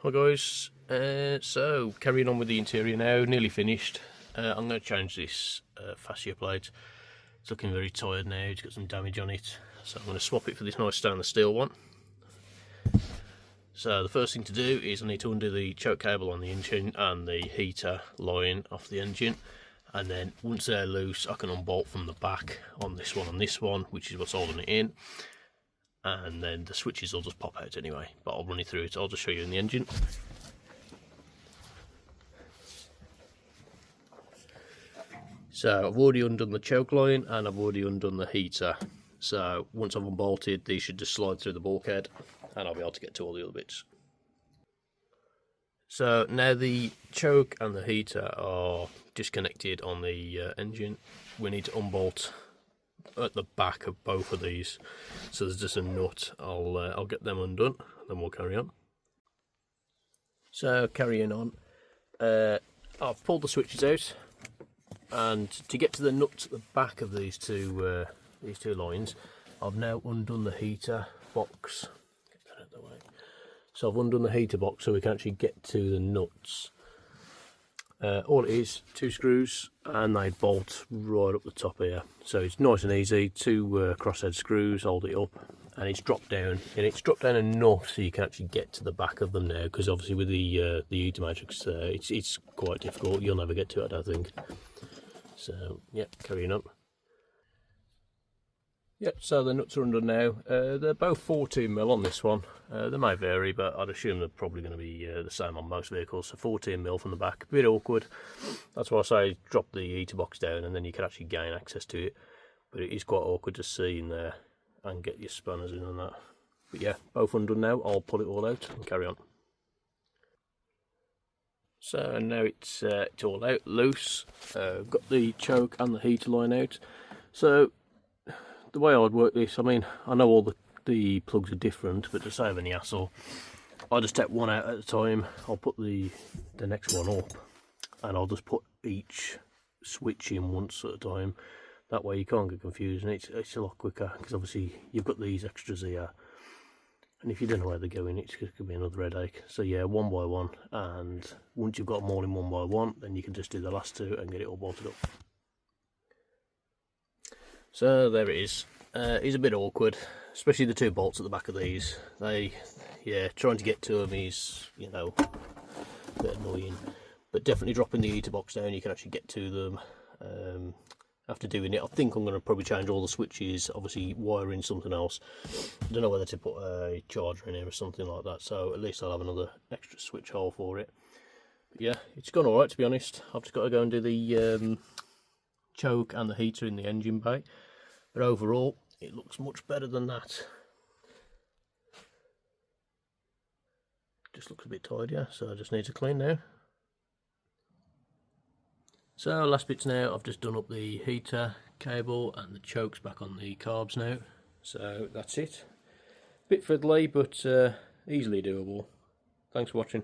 Hi guys, so carrying on with the interior now, nearly finished. I'm going to change this fascia plate. It's looking very tired now, it's got some damage on it, so I'm going to swap it for this nice stainless steel one. So the first thing to do is I need to undo the choke cable on the engine and the heater line off the engine, and then once they're loose I can unbolt from the back on this one and this one, which is what's holding it in. And then the switches will just pop out anyway, but I'll run you through it. I'll just show you in the engine. So I've already undone the choke line and I've already undone the heater. So once I've unbolted, these should just slide through the bulkhead and I'll be able to get to all the other bits. So now the choke and the heater are disconnected on the engine. We need to unbolt at the back of both of these, so there's just a nut. I'll get them undone and then we'll carry on. So carrying on, I've pulled the switches out, and to get to the nuts at the back of these two lines, I've now undone the heater box. Get that out of the way. So I've undone the heater box so we can actually get to the nuts. All it is, 2 screws, and they bolt right up the top here. So it's nice and easy. 2 crosshead screws hold it up, and it's dropped down. And it's dropped down enough so you can actually get to the back of them now. Because obviously with the heater matrix, it's quite difficult. You'll never get to it, I don't think. So yeah, carrying on. Yep, so the nuts are undone now. They're both 14mm on this one. They may vary, but I'd assume they're probably going to be the same on most vehicles. So 14mm from the back, a bit awkward. That's why I say drop the heater box down and then you can actually gain access to it. But it is quite awkward to see in there and get your spanners in and that. But yeah, both undone now. I'll pull it all out and carry on. So now it's all out, loose. Got the choke and the heater line out. So the way I'd work this, I mean, I know all the plugs are different, but to save any hassle, I just take one out at a time. I'll put the next one up, and I'll just put each switch in once at a time. That way you can't get confused, and it's a lot quicker, because obviously you've got these extras here, and if you don't know where they're going, it's going to be another headache. So yeah, one by one, and once you've got them all in one by one, then you can just do the last 2 and get it all bolted up. So there it is. It's a bit awkward, especially the 2 bolts at the back of these. Yeah, trying to get to them is, you know, a bit annoying. But definitely dropping the heater box down, you can actually get to them. After doing it, I think I'm going to probably change all the switches, obviously wiring something else. I don't know whether to put a charger in here or something like that, so at least I'll have another extra switch hole for it. But yeah, it's gone alright, to be honest. I've just got to go and do the choke and the heater in the engine bay, but overall it looks much better than that. Just looks a bit tidier, so I just need to clean now. So last bits now, I've just done up the heater cable and the chokes back on the carbs now, so that's it. Bit fiddly, but easily doable. Thanks for watching.